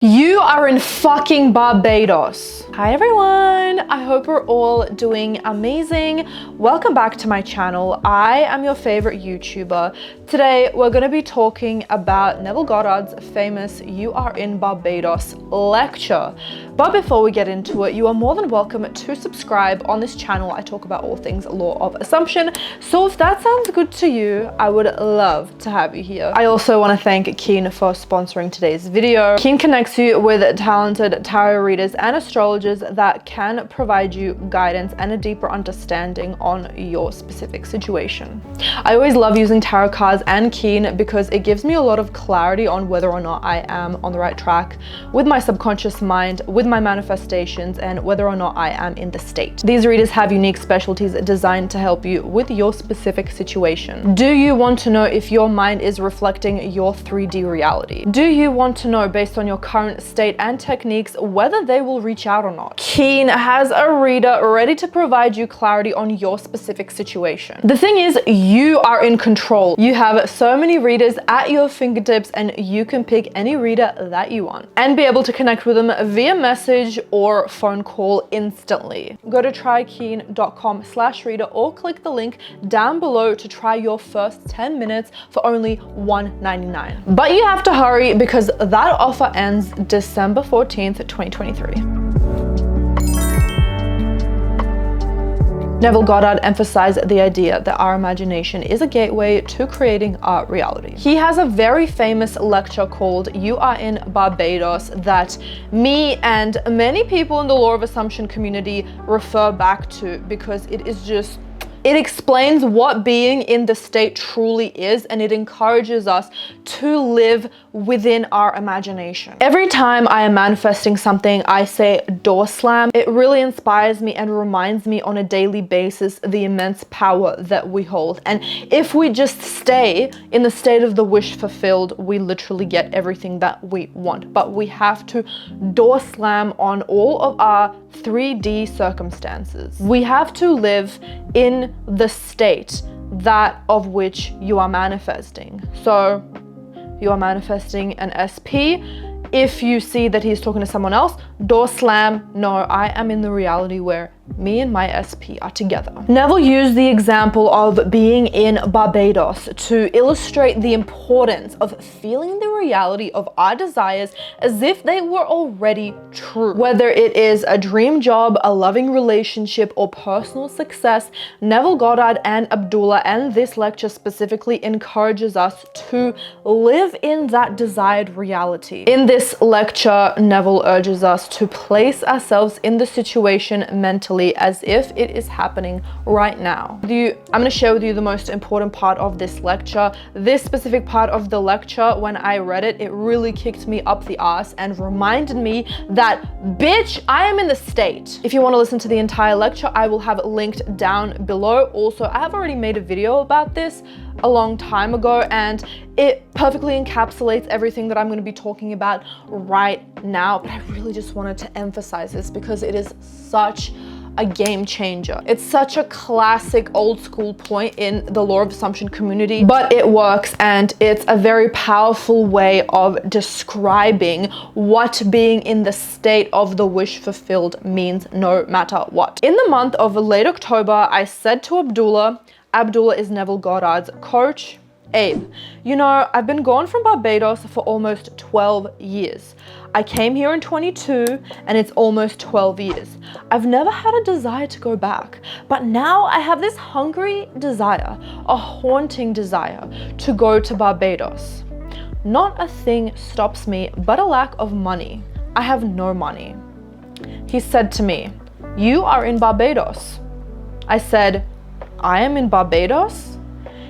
You are in fucking Barbados. Hi everyone, I hope we're all doing amazing. Welcome back to my channel. I am your favorite YouTuber. Today we're going to be talking about Neville Goddard's famous You Are in Barbados lecture. But before we get into it, you are more than welcome to subscribe. On this channel I talk about all things law of assumption, so if that sounds good to you, I would love to have you here. I also want to thank Keen for sponsoring today's video. Keen connects you with talented tarot readers and astrologers that can provide you guidance and a deeper understanding on your specific situation. I always love using tarot cards and Keen because it gives me a lot of clarity on whether or not I am on the right track with my subconscious mind, with my manifestations, and whether or not I am in the state. These readers have unique specialties designed to help you with your specific situation. Do you want to know if your mind is reflecting your 3D reality? Do you want to know, based on your current state and techniques, whether they will reach out or not? Keen has a reader ready to provide you clarity on your specific situation. The thing is, you are in control. You have so many readers at your fingertips and you can pick any reader that you want and be able to connect with them via message or phone call instantly. Go to trykeen.com/reader or click the link down below to try your first 10 minutes for only $1.99. But you have to hurry because that offer ends December 14th, 2023. Neville Goddard emphasized the idea that our imagination is a gateway to creating our reality. He has a very famous lecture called You Are in Barbados that me and many people in the law of assumption community refer back to because it explains what being in the state truly is, and it encourages us to live within our imagination. Every time I am manifesting something, I say door slam. It really inspires me and reminds me on a daily basis the immense power that we hold. And if we just stay in the state of the wish fulfilled, we literally get everything that we want. But we have to door slam on all of our 3D circumstances. We have to live in the state that of which you are manifesting. So you are manifesting an SP. If you see that he's talking to someone else, door slam. No, I am in the reality where me and my SP are together. Neville used the example of being in Barbados to illustrate the importance of feeling the reality of our desires as if they were already true. Whether it is a dream job, a loving relationship, or personal success, Neville Goddard and Abdullah, and this lecture specifically, encourages us to live in that desired reality. In this lecture, Neville urges us to place ourselves in the situation mentally as if it is happening right now. I'm going to share with you the most important part of this lecture. This specific part of the lecture, when I read it, it really kicked me up the ass and reminded me that, bitch, I am in the state. If you want to listen to the entire lecture, I will have it linked down below. Also, I have already made a video about this a long time ago, and it perfectly encapsulates everything that I'm going to be talking about right now. But I really just wanted to emphasize this because it is such a game changer. It's such a classic old school point in the law of assumption community, but it works, and it's a very powerful way of describing what being in the state of the wish fulfilled means no matter what. In the month of late October, I said to Abdullah is Neville Goddard's coach, Abe, you know, I've been gone from Barbados for almost 12 years. I came here in 22 and it's almost 12 years. I've never had a desire to go back, but now I have this hungry desire, a haunting desire to go to Barbados. Not a thing stops me but a lack of money. I have no money. He said to me, You are in Barbados. I said, I am in Barbados?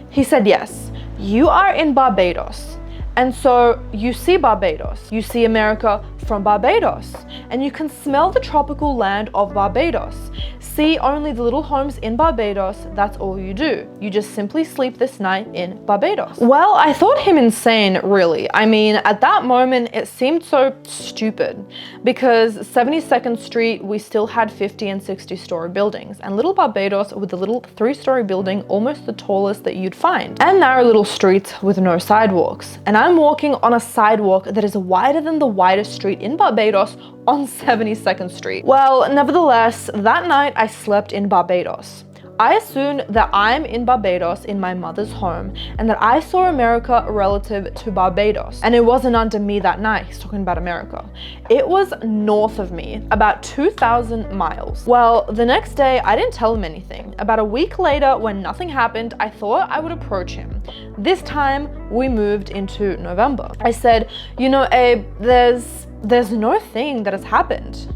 He said, yes. You are in Barbados. And so you see Barbados, you see America from Barbados, and you can smell the tropical land of Barbados. see only the little homes in Barbados, that's all you do. You just simply sleep this night in Barbados. Well, I thought him insane, really. I mean, at that moment, it seemed so stupid because 72nd Street, we still had 50 and 60-story buildings, and little Barbados with a little 3-story building, almost the tallest that you'd find, and narrow little streets with no sidewalks. And I'm walking on a sidewalk that is wider than the widest street in Barbados on 72nd Street. Well, nevertheless, that night I slept in Barbados. I assumed that I'm in Barbados in my mother's home and that I saw America relative to Barbados. And it wasn't under me that night, he's talking about America. It was north of me, about 2,000 miles. Well, the next day I didn't tell him anything. About a week later, when nothing happened, I thought I would approach him. This time we moved into November. I said, you know, Abe, there's no thing that has happened.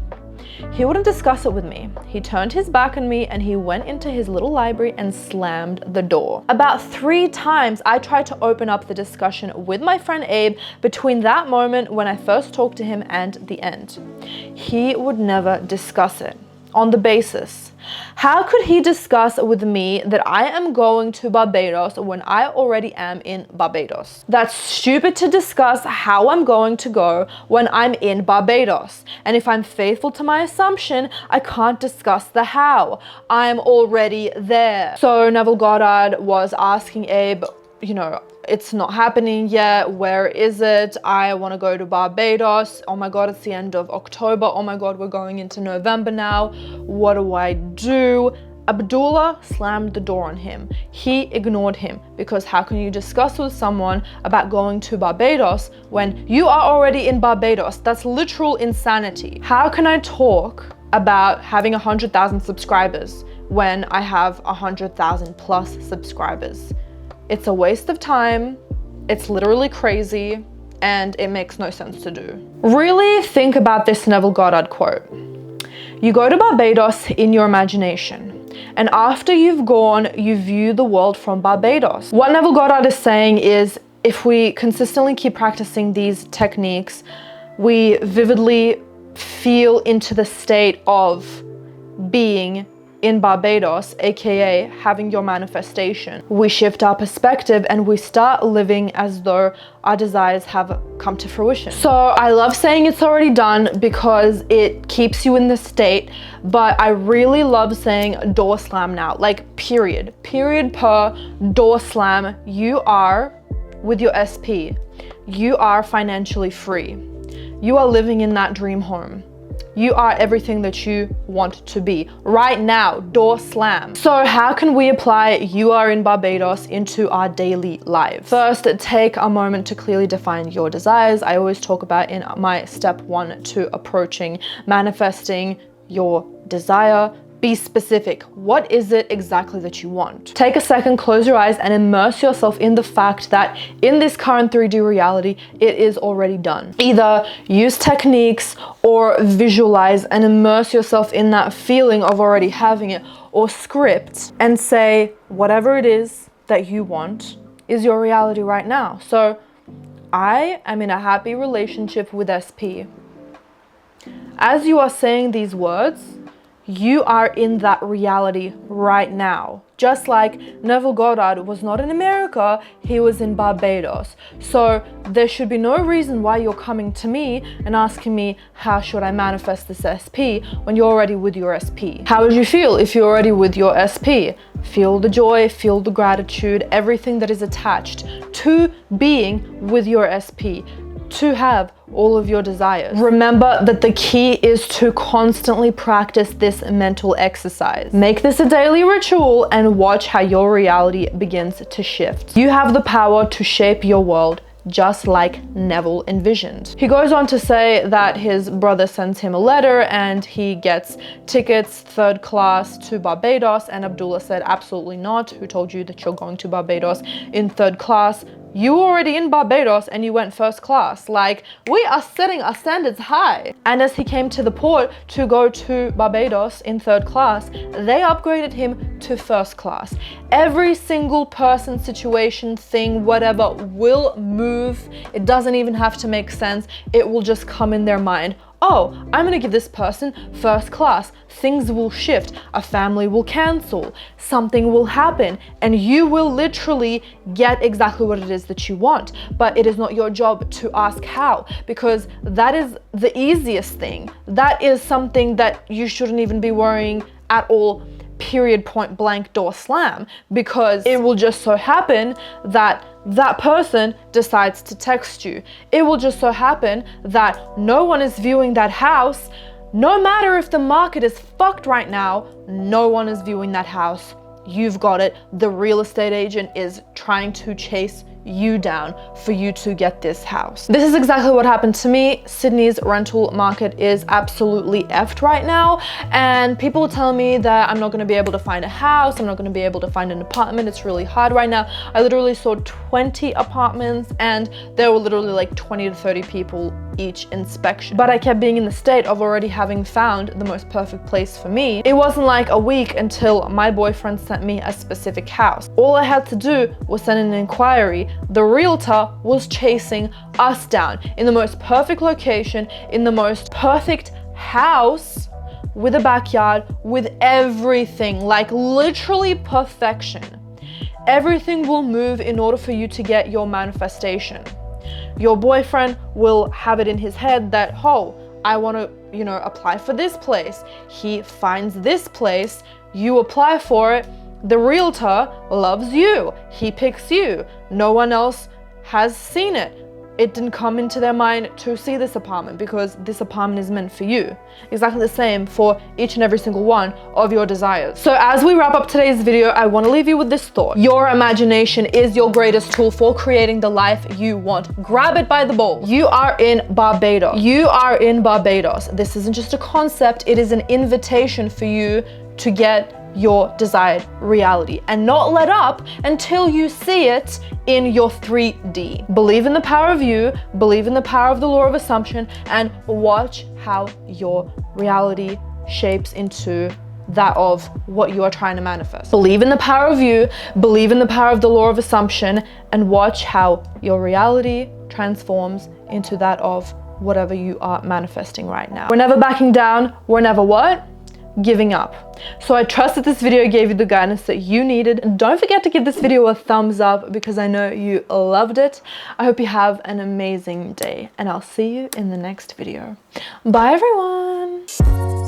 He wouldn't discuss it with me. He turned his back on me and he went into his little library and slammed the door. About 3 times I tried to open up the discussion with my friend Abe between that moment when I first talked to him and the end. He would never discuss it. On the basis, how could he discuss with me that I am going to Barbados when I already am in Barbados? That's stupid to discuss how I'm going to go when I'm in Barbados. And if I'm faithful to my assumption, I can't discuss the how. I'm already there. So Neville Goddard was asking Abe, you know, it's not happening yet. Where is it? I want to go to Barbados. Oh my God, it's the end of October. Oh my God, we're going into November now. What do I do? Abdullah slammed the door on him. He ignored him because how can you discuss with someone about going to Barbados when you are already in Barbados? That's literal insanity. How can I talk about having 100,000 subscribers when I have 100,000 plus subscribers? It's a waste of time, it's literally crazy, and it makes no sense to do. Really think about this Neville Goddard quote. You go to Barbados in your imagination, and after you've gone, you view the world from Barbados. What Neville Goddard is saying is, if we consistently keep practicing these techniques, we vividly feel into the state of being in Barbados, aka having your manifestation. We shift our perspective and we start living as though our desires have come to fruition. So I love saying it's already done because it keeps you in the state, but I really love saying door slam now, like period per door slam. You are with your SP. You are financially free. You are living in that dream home. You are everything that you want to be right now, door slam. So how can we apply you are in Barbados into our daily lives? First, take a moment to clearly define your desires. I always talk about in my step 1 to approaching manifesting your desire. Be specific. What is it exactly that you want? Take a second, close your eyes and immerse yourself in the fact that in this current 3D reality, it is already done. Either use techniques or visualize and immerse yourself in that feeling of already having it, or script and say whatever it is that you want is your reality right now. So I am in a happy relationship with SP. As you are saying these words, you are in that reality right now. Just like Neville Goddard was not in America, he was in Barbados. So there should be no reason why you're coming to me and asking me, how should I manifest this SP when you're already with your SP? How would you feel if you're already with your SP? Feel the joy, feel the gratitude, everything that is attached to being with your SP, to have all of your desires. Remember that the key is to constantly practice this mental exercise. Make this a daily ritual and watch how your reality begins to shift. You have the power to shape your world just like Neville envisioned. He goes on to say that his brother sends him a letter and he gets tickets 3rd class to Barbados, and Abdullah said, absolutely not. Who told you that you're going to Barbados in 3rd class? You were already in Barbados and you went 1st class. Like, we are setting our standards high. And as he came to the port to go to Barbados in 3rd class, they upgraded him to 1st class. Every single person, situation, thing, whatever will move. It doesn't even have to make sense. It will just come in their mind. oh, I'm gonna give this person first class, things will shift, a family will cancel, something will happen, and you will literally get exactly what it is that you want. But it is not your job to ask how, because that is the easiest thing. That is something that you shouldn't even be worrying at all, period, point blank, door slam, because it will just so happen that that person decides to text you. It will just so happen that no one is viewing that house. No matter if the market is fucked right now, no one is viewing that house. You've got it. The real estate agent is trying to chase you down for you to get this house. This is exactly what happened to me. Sydney's rental market is absolutely effed right now, and people tell me that I'm not going to be able to find a house, I'm not going to be able to find an apartment. It's really hard right now. I literally saw 20 apartments and there were literally like 20 to 30 people each inspection. But I kept being in the state of already having found the most perfect place for me. It wasn't like a week until my boyfriend sent me a specific house. All I had to do was send an inquiry. The realtor was chasing us down in the most perfect location, in the most perfect house, with a backyard, with everything, like literally perfection. Everything will move in order for you to get your manifestation. Your boyfriend will have it in his head that, oh, I want to, apply for this place. He finds this place, you apply for it. The realtor loves you. He picks you. No one else has seen it. It didn't come into their mind to see this apartment because this apartment is meant for you. Exactly the same for each and every single one of your desires. So as we wrap up today's video, I want to leave you with this thought. Your imagination is your greatest tool for creating the life you want. Grab it by the balls. You are in Barbados. You are in Barbados. This isn't just a concept. It is an invitation for you to get your desired reality and not let up until you see it in your 3D. Believe in the power of you, believe in the power of the law of assumption, and watch how your reality shapes into that of what you are trying to manifest. Believe in the power of you, believe in the power of the law of assumption, and watch how your reality transforms into that of whatever you are manifesting right now. We're never backing down. We're never what? Giving up. So I trust that this video gave you the guidance that you needed. And don't forget to give this video a thumbs up because I know you loved it. I hope you have an amazing day and I'll see you in the next video. Bye everyone.